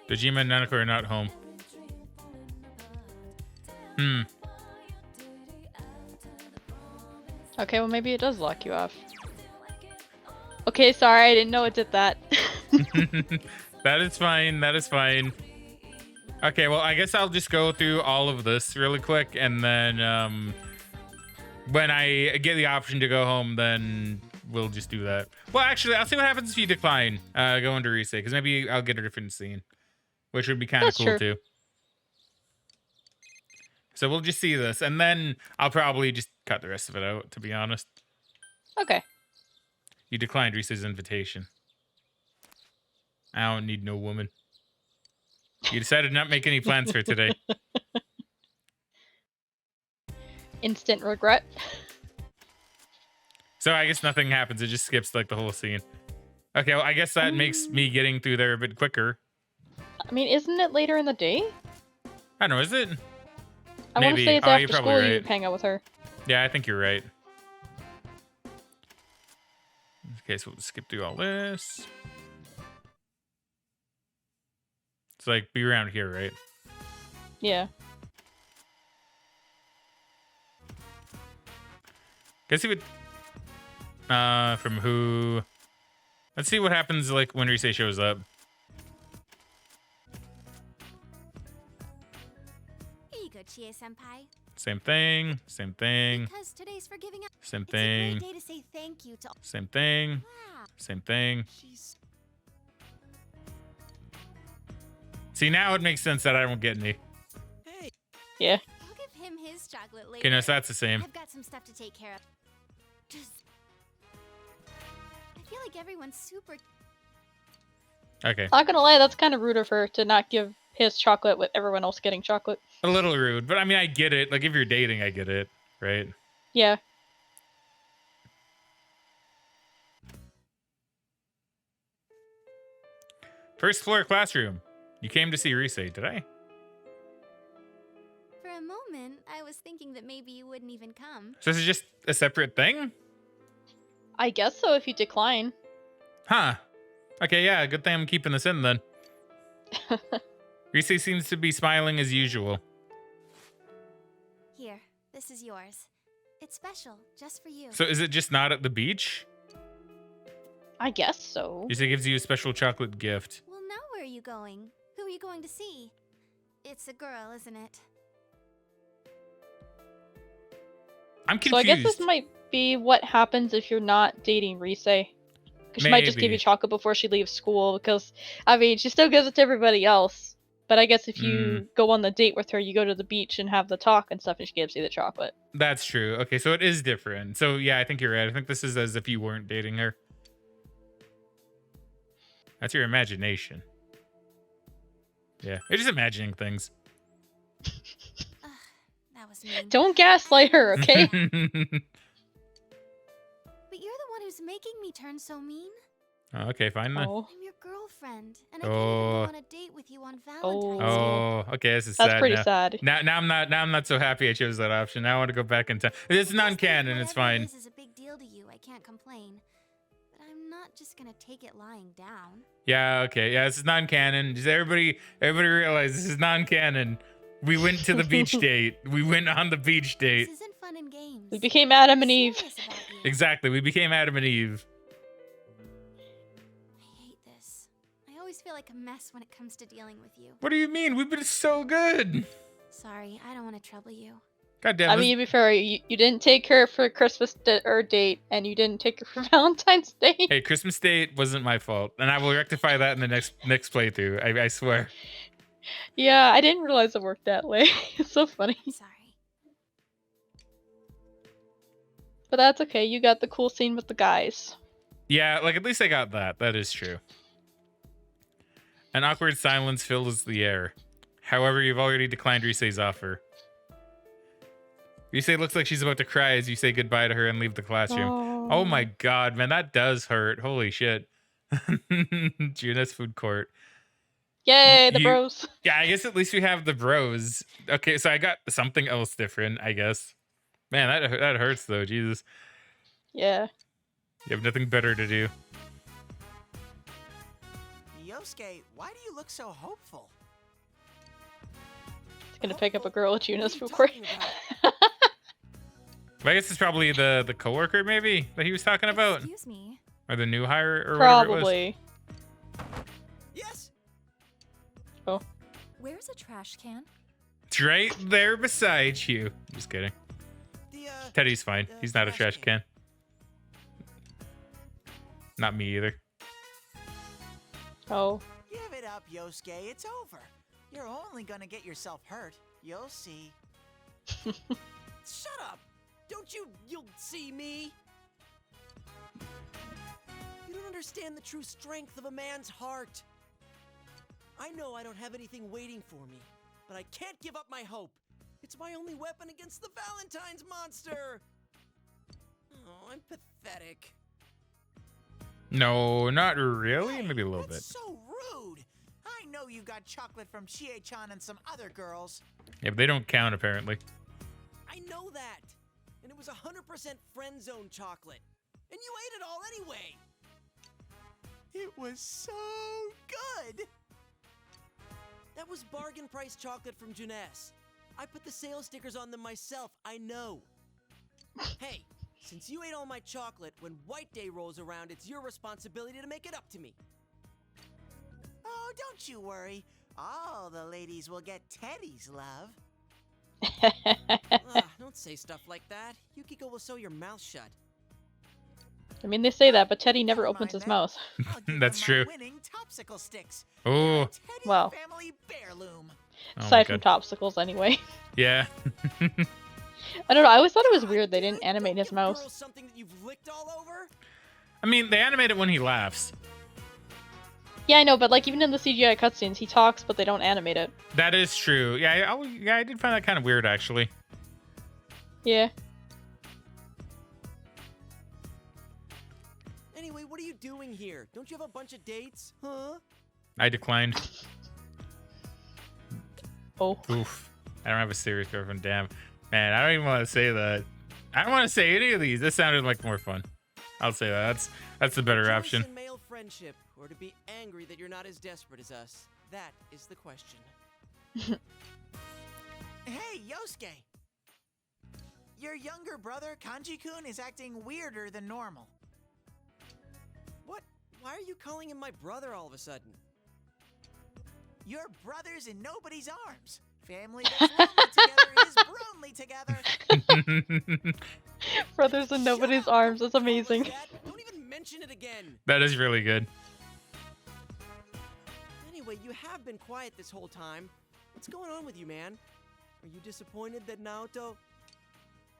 Dojima and Nanako are not home. Okay, well maybe it does lock you off. Okay, sorry, I didn't know it did that. That is fine, that is fine. Okay, well, I guess I'll just go through all of this really quick, and then when I get the option to go home, then we'll just do that. Well, actually, I'll see what happens if you decline going to Risei, because maybe I'll get a different scene, which would be kind of cool too. So we'll just see this, and then I'll probably just cut the rest of it out, to be honest. Okay. You declined Risei's invitation. I don't need no woman. You decided to not make any plans for today. Instant regret. So I guess nothing happens. It just skips like the whole scene. Okay, well, I guess that makes me getting through there a bit quicker. I mean, isn't it later in the day? I don't know, is it? I want to Maybe. say it's Oh, you're after probably school right. you hang out with her. Yeah, I think you're right. Okay, so we'll skip through all this. It's like be around here, right? Yeah. Guess he would. From who? Let's see what happens like when Rise shows up. Here you go, Chie-senpai. Same thing. Same thing. Because today's forgiving. Same It's a thing. great day to say thank you to. Same thing. Wow. Same thing. She's See, now it makes sense that I don't get any. Hey, Yeah. I'll give him his chocolate later. Okay, no, so that's the same. I've got some stuff to take care of. Just. I feel like everyone's super. Okay. Not gonna lie, that's kind of rude of her to not give his chocolate with everyone else getting chocolate. A little rude, but I mean, I get it. Like, if you're dating, I get it, right? Yeah. First floor classroom. You came to see Rise, did I? For a moment, I was thinking that maybe you wouldn't even come. So this is just a separate thing? I guess so if you decline. Huh. Okay, yeah, good thing I'm keeping this in then. Rise seems to be smiling as usual. Here, this is yours. It's special, just for you. So is it just not at the beach? I guess so. Rise gives you a special chocolate gift. Well, now where are you going? Who are you going to see? It's a girl, isn't it? I'm So I confused. guess this might be what happens if you're not dating Rise. Because she might just give Maybe. you chocolate before she leaves school. Because, I mean, she still gives it to everybody else. But I guess if you go on the date with her, you go to the beach and have the talk and stuff, and she gives you the chocolate. That's true. Okay, so it is different. So yeah, I think you're right. I think this is as if you weren't dating her. That's your imagination. Yeah, you're just imagining things. That was mean. Don't gaslight her, okay? But you're the one who's making me turn so mean. Oh, okay, fine then. Oh, I'm your girlfriend, and I can't even go Oh. on a date with you on Valentine's Day. Oh, okay, this is that's sad pretty now. sad. Now I'm not so happy I chose that option. Now I want to go back in time. It's non-canon. It's fine. This is a big deal to you. I can't complain, but I'm not just gonna take it lying down. Yeah, okay. Yeah, this is non-canon. Just everybody realize this is non-canon. We went to the beach date. We went on the beach date. This isn't fun and games. We became Adam and I'm Eve. serious about you. Exactly. We became Adam and Eve. I hate this. I always feel like a mess when it comes to dealing with you. What do you mean? We've been so good. Sorry, I don't want to trouble you. God damn. I mean, to be fair, you didn't take her for Christmas date, and you didn't take her for Valentine's Day. Hey, Christmas date wasn't my fault, and I will rectify that in the next playthrough. I swear. Yeah, I didn't realize it worked that way. It's so funny. Sorry. But that's okay, you got the cool scene with the guys. Yeah, like at least I got that. That is true. An awkward silence fills the air. However, you've already declined Rise's offer. Rise looks like she's about to cry as you say goodbye to her and leave the classroom. Oh my god, man, that does hurt. Holy shit. Juna's food court. Yay, the You- bros. Yeah, I guess at least we have the bros. Okay, so I got something else different, I guess. Man, that hurts though, Jesus. Yeah. You have nothing better to do. Yosuke, why do you look so hopeful? It's gonna pick up a girl at Juna's What are food you court. talking about? But I guess it's probably the coworker maybe that he was talking about, Excuse me. or the new hire or whatever it was. Probably. Yes. Where's a trash can? It's right there beside you. Just kidding. The Teddy's fine. He's not a trash can. Not me either. Oh. Give it up, Yosuke. It's over. You're only gonna get yourself hurt. You'll see. Shut up! Don't you'll see me. You don't understand the true strength of a man's heart. I know I don't have anything waiting for me, but I can't give up my hope. It's my only weapon against the Valentine's monster. Oh, I'm pathetic. No, not really. Hey, Maybe a little bit. that's so rude. I know you got chocolate from Chie-chan and some other girls. Yeah, but they don't count apparently. I know that. And it was 100% friend zone chocolate. And you ate it all anyway. It was so good. That was bargain price chocolate from Juness. I put the sales stickers on them myself, I know. Hey, since you ate all my chocolate, when White Day rolls around, it's your responsibility to make it up to me. Oh, don't you worry. All the ladies will get Teddy's love. Don't say stuff like that. Yukiko will sew your mouth shut. I mean, they say that, but Teddy never Never opens mind his that. mouth. I'll give That's them true. My winning topsicle sticks. Oh, Teddy Wow. Family Bearloom. oh Aside my from God. Topsicles, anyway. Yeah. I don't know. I always thought it was weird they didn't Dude, animate don't his give mouth. girls something that you've licked all over? I mean, they animate it when he laughs. Yeah, I know, but like even in the CGI cutscenes, he talks, but they don't animate it. That is true. Yeah, I did find that kind of weird actually. Yeah. Anyway, what are you doing here? Don't you have a bunch of dates? Huh? I declined. Oh. Oof. I don't have a serious girlfriend. Damn. Man, I don't even want to say that. I don't want to say any of these. This sounded like more fun. I'll say that. That's the better Choice option. in male friendship, or to be angry that you're not as desperate as us. That is the question. Hey, Yosuke. Your younger brother, Kanji-kun, is acting weirder than normal. What? Why are you calling him my brother all of a sudden? Your brother's in nobody's arms. Family that's lonely together is bronely together. Brothers in nobody's arms. That's amazing. Don't even mention it again. That is really good. Anyway, you have been quiet this whole time. What's going on with you, man? Are you disappointed that Naoto...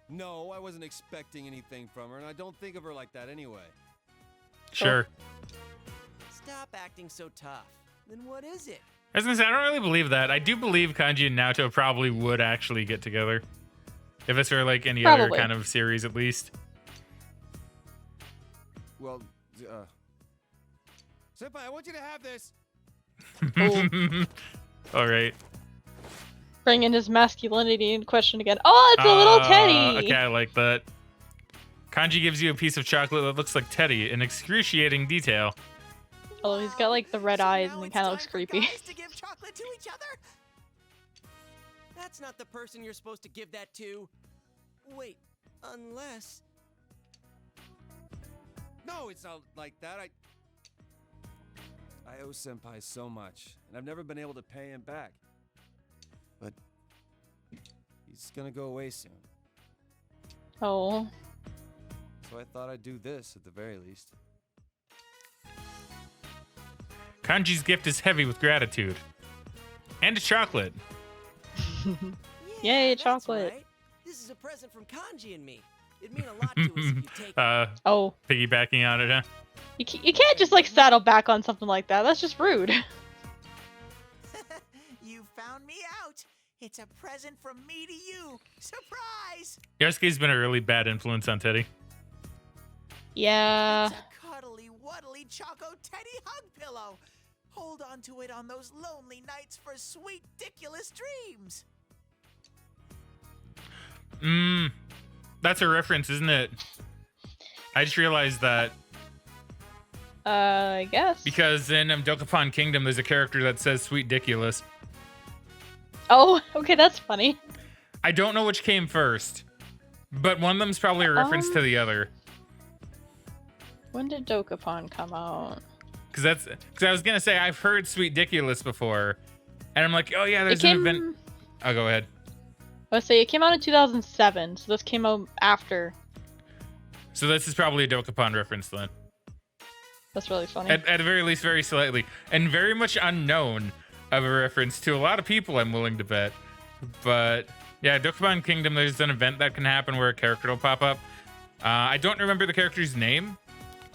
No, I wasn't expecting anything from her, and I don't think of her like that anyway. Sure. Stop acting so tough. Then what is it? I was gonna say, I don't really believe that. I do believe Kanji and Naoto probably would actually get together. If it's for like any other Probably. kind of series at least. Well, Senpai, I want you to have this. All right. Bring in his masculinity in question again. Oh, it's a little Teddy. Okay, I like that. Kanji gives you a piece of chocolate that looks like Teddy in excruciating detail. Although he's got like the red So eyes now and he it's kind of time looks for creepy. guys to give chocolate to each other? That's not the person you're supposed to give that to. Wait, unless... No, it's not like that. I owe Senpai so much, and I've never been able to pay him back. But he's gonna go away soon, Oh. so I thought I'd do this at the very least. Kanji's gift is heavy with gratitude. And chocolate. Yay, that's chocolate. right. This is a present from Kanji and me. It'd mean a lot to us if you take it. Oh. Piggybacking on it, huh? You can't just like saddle back on something like that. That's just rude. You found me out. It's a present from me to you. Surprise! Yosuke's been a really bad influence on Teddy. Yeah. It's a cuddly, wuddly Choco Teddy hug pillow. Hold on to it on those lonely nights for sweet, ridiculous dreams. That's a reference, isn't it? I just realized that I guess. because in Dokapon Kingdom, there's a character that says "sweet diculous." Oh, okay, that's funny. I don't know which came first, but one of them's probably a reference to the other. When did Dokapon come out? Because I was gonna say I've heard "sweet diculous" before, and I'm like, oh yeah, there's It an came. event. Oh, go ahead. Let's say it came out in 2007, so this came out after. So this is probably a Dokapon reference then. That's really funny. At the very least, very slightly, and very much unknown of a reference to a lot of people, I'm willing to bet. But yeah, Dokapon Kingdom, there's an event that can happen where a character will pop up. I don't remember the character's name.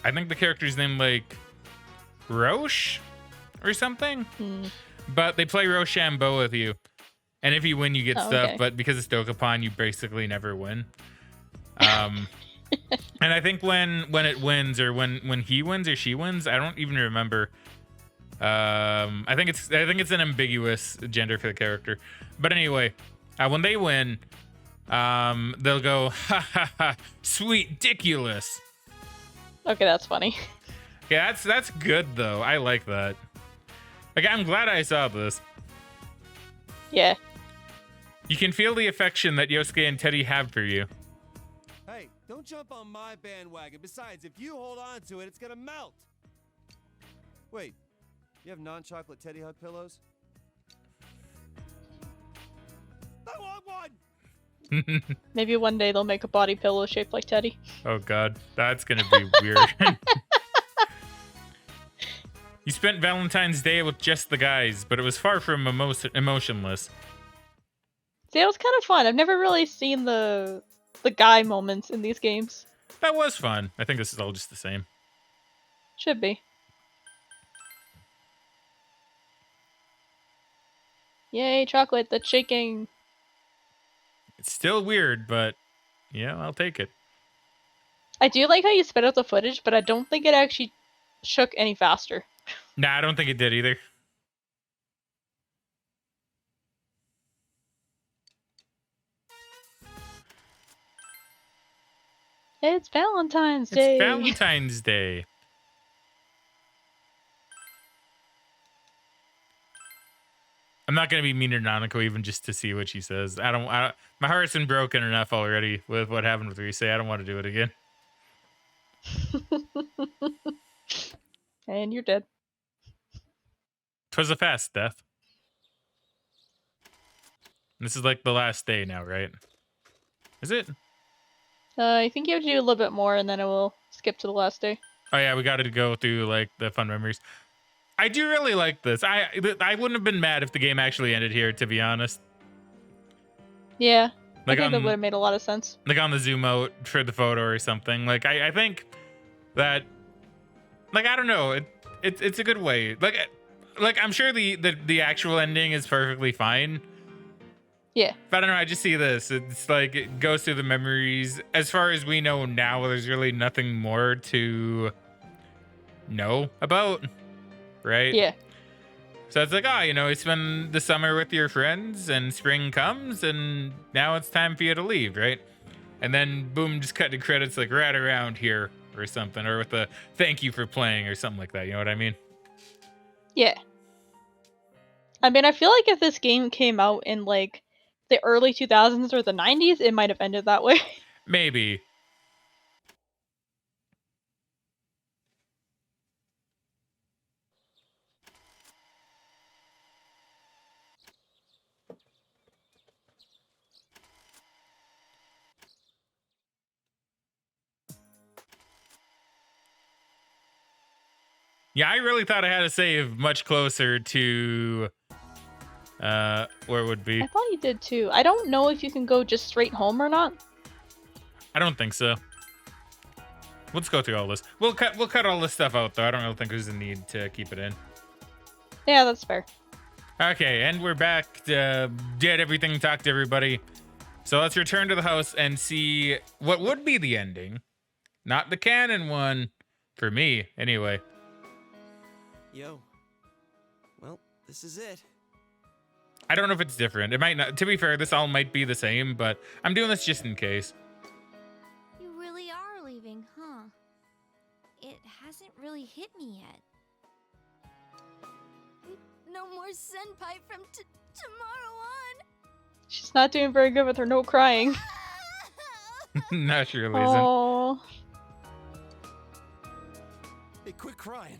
I think the character's name like Roche or something. but they play Rochambeau with you. And if you win, you get Oh, stuff, okay. but because it's Dokapon, you basically never win. And I think when it wins, or when he wins or she wins, I don't even remember. I think it's an ambiguous gender for the character. But anyway, when they win, they'll go, ha ha ha, sweet ridiculous. Okay, that's funny. Yeah, that's good though. I like that. Like, I'm glad I saw this. Yeah. You can feel the affection that Yosuke and Teddy have for you. Hey, don't jump on my bandwagon. Besides, if you hold on to it, it's gonna melt. Wait, you have non-chocolate Teddy hug pillows? I want one! Maybe one day they'll make a body pillow shaped like Teddy. Oh god, that's gonna be weird. You spent Valentine's Day with just the guys, but it was far from emotionless. See, it was kind of fun. I've never really seen the guy moments in these games. That was fun. I think this is all just the same. Should be. Yay, chocolate that's shaking. It's still weird, but yeah, I'll take it. I do like how you sped up the footage, but I don't think it actually shook any faster. Nah, I don't think it did either. It's Valentine's Day. It's Valentine's Day. I'm not gonna be mean to Nanako even just to see what she says. I don't. My heart's been broken enough already with what happened with Rise. I don't want to do it again. And you're dead. 'Twas a fast death. This is like the last day now, right? Is it? I think you have to do a little bit more, and then it will skip to the last day. Oh yeah, we got to go through like the fun memories. I do really like this. I wouldn't have been mad if the game actually ended here, to be honest. Yeah, Like I think that on- would have made a lot of sense. Like on the zoom out for the photo or something. Like I think that, like, I don't know, it's a good way. Like I'm sure the actual ending is perfectly fine. Yeah. But I don't know, I just see this. It's like it goes through the memories. As far as we know now, there's really nothing more to know about, right? Yeah. So it's like, oh, you spend the summer with your friends and spring comes and now it's time for you to leave, right? And then boom, just cut to credits like right around here or something, or with a thank you for playing or something like that. You know what I mean? Yeah. I mean, I feel like if this game came out in like the early 2000s or the 90s, it might have ended that way. Maybe. Yeah, I really thought I had to save much closer to where it would be. I thought you did too. I don't know if you can go just straight home or not. I don't think so. Let's go through all this. We'll cut all this stuff out though. I don't really think there's a need to keep it in. Yeah, that's fair. Okay, and we're back. Did everything, talked to everybody. So let's return to the house and see what would be the ending. Not the canon one. For me, anyway. Yo. Well, this is it. I don't know if it's different. It might not. To be fair, this all might be the same, but I'm doing this just in case. You really are leaving, huh? It hasn't really hit me yet. No more senpai from tomorrow on. She's not doing very good with her no crying. No, she really isn't. Oh. Hey, quit crying.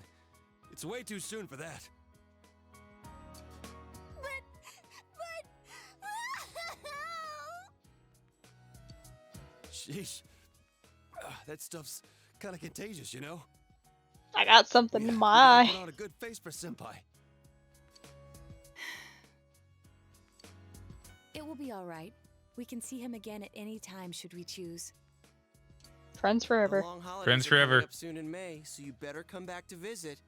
It's way too soon for that. Sheesh. That stuff's kind of contagious, you know? I got something in We my gotta eye. put on a good face for senpai. It will be all right. We can see him again at any time should we choose. Friends The forever. long holidays Friends are coming forever. up soon in May, so you better come back to visit.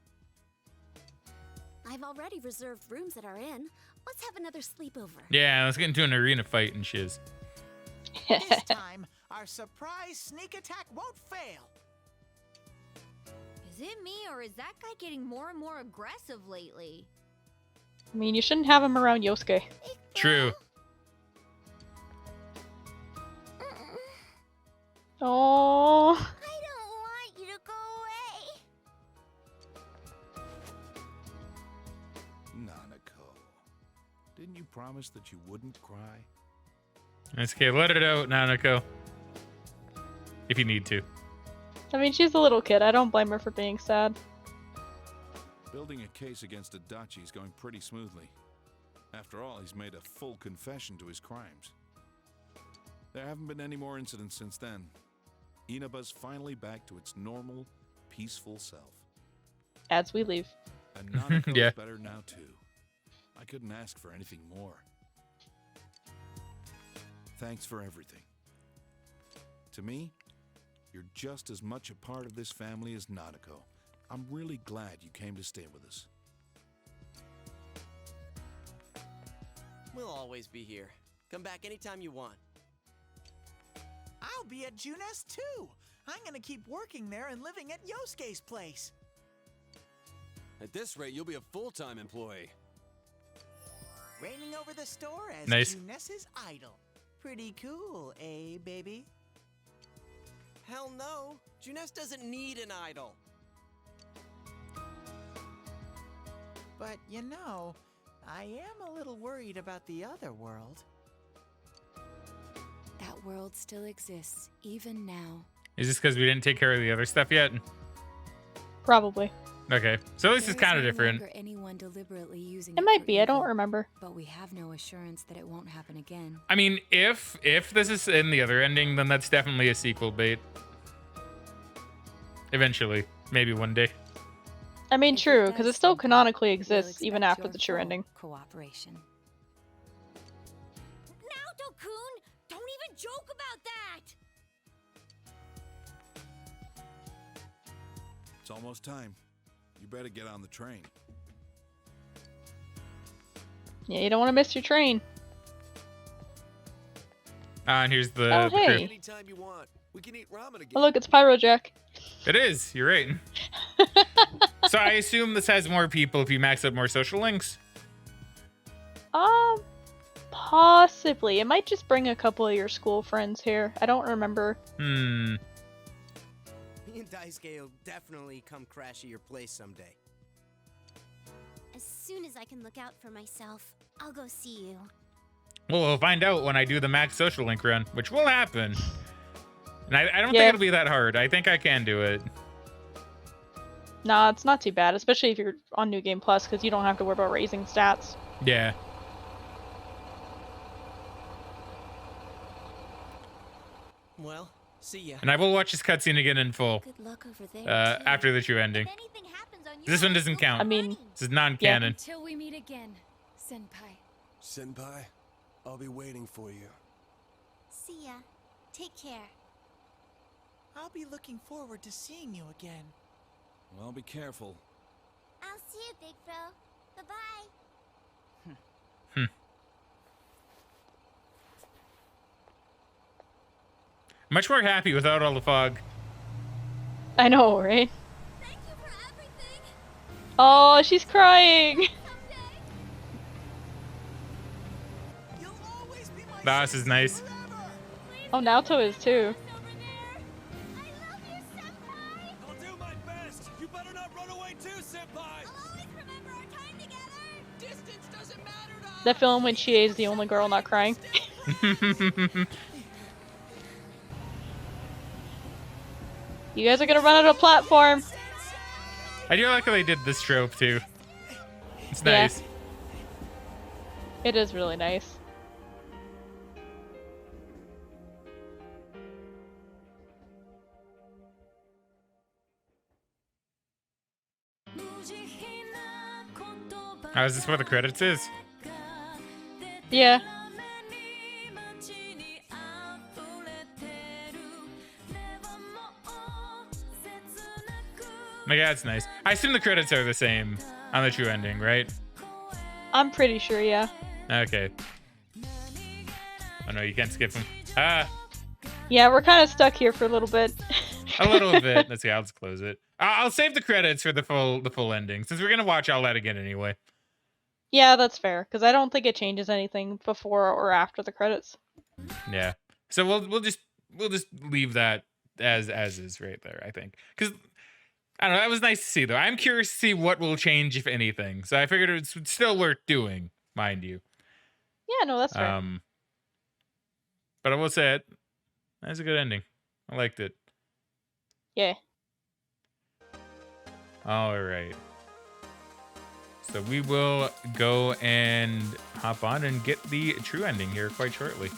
I've already reserved rooms at our inn. Let's have another sleepover. Yeah, let's get into an arena fight and shiz. This time, our surprise sneak attack won't fail. Is it me or is that guy getting more and more aggressive lately? I mean, you shouldn't have him around Yosuke. True. Oh. I don't want you to go away. Nanako, didn't you promise that you wouldn't cry? It's okay, let it out, Nanako. If you need to. I mean, she's a little kid. I don't blame her for being sad. Building a case against Adachi is going pretty smoothly. After all, he's made a full confession to his crimes. There haven't been any more incidents since then. Inaba's finally back to its normal, peaceful self. As we leave. And Nanako's Yeah. better now too. I couldn't ask for anything more. Thanks for everything. To me, you're just as much a part of this family as Nanako. I'm really glad you came to stay with us. We'll always be here. Come back anytime you want. I'll be at Junes too. I'm gonna keep working there and living at Yosuke's place. At this rate, you'll be a full-time employee. Reigning over the store as Nice. Junes's idol. Pretty cool, eh, baby? Hell no. Junes doesn't need an idol. But you know, I am a little worried about the other world. That world still exists, even now. Is this because we didn't take care of the other stuff yet? Probably. Okay, so this There is kind of no different. longer anyone deliberately using It might for be. I don't evil, remember. But we have no assurance that it won't happen again. I mean, if this is in the other ending, then that's definitely a sequel bait. Eventually, maybe one day. I mean, If it true, does, because it still then canonically we'll exists even expect after your the true full ending. Cooperation. Naoto-kun! Don't even joke about that! It's almost time. You better get on the train. Yeah, you don't want to miss your train. And here's the, Oh, the hey. crew. Anytime you want. We can eat ramen again. Oh, look, it's Pyrojack. It is. You're right. So I assume this has more people if you max up more social links. Possibly. It might just bring a couple of your school friends here. I don't remember. Hmm. Me and Daisuke will definitely come crash at your place someday. As soon as I can look out for myself, I'll go see you. Well, we'll find out when I do the max social link run, which will happen. And I don't Yeah. think it'll be that hard. I think I can do it. Nah, it's not too bad, especially if you're on New Game Plus, because you don't have to worry about raising stats. Yeah. Well, see ya. And I will watch this cutscene again in full Good luck over there. too. after the true ending. If anything happens on This your one doesn't end, count. I mean, This is non-canon. Until we meet again, Senpai. Senpai, I'll be waiting for you. See ya. Take care. I'll be looking forward to seeing you again. Well, be careful. I'll see you, Big Bro. Bye-bye. Much more happy without all the fog. I know, right? Thank you for everything! Oh, she's crying. Someday! You'll always be my Nah, this is nice. forever. Oh, Naoto is too. Over there! I love you, Senpai! I'll do my best. You better not run away too, Senpai. I'll always remember our time together! Distance doesn't matter to us. That film when Chie is the only girl not crying. You guys are gonna run out of platform. I do like how they did this trope too. It's Yeah. nice. It is really nice. Oh, is this where the credits is? Yeah. Like, that's nice. I assume the credits are the same on the true ending, right? I'm pretty sure, yeah. Okay. Oh no, you can't skip them. Ah, Yeah, we're kind of stuck here for a little bit. a little bit. Let's see. I'll just close it. I'll save the credits for the full ending since we're gonna watch all that again anyway. Yeah, that's fair, because I don't think it changes anything before or after the credits. Yeah. So we'll just leave that as is right there. I think because I don't know. That was nice to see though. I'm curious to see what will change if anything. So I figured it's still worth doing, mind you. Yeah, no, that's fair. But I will say it. That's a good ending. I liked it. Yeah. All right. So we will go and hop on and get the true ending here quite shortly.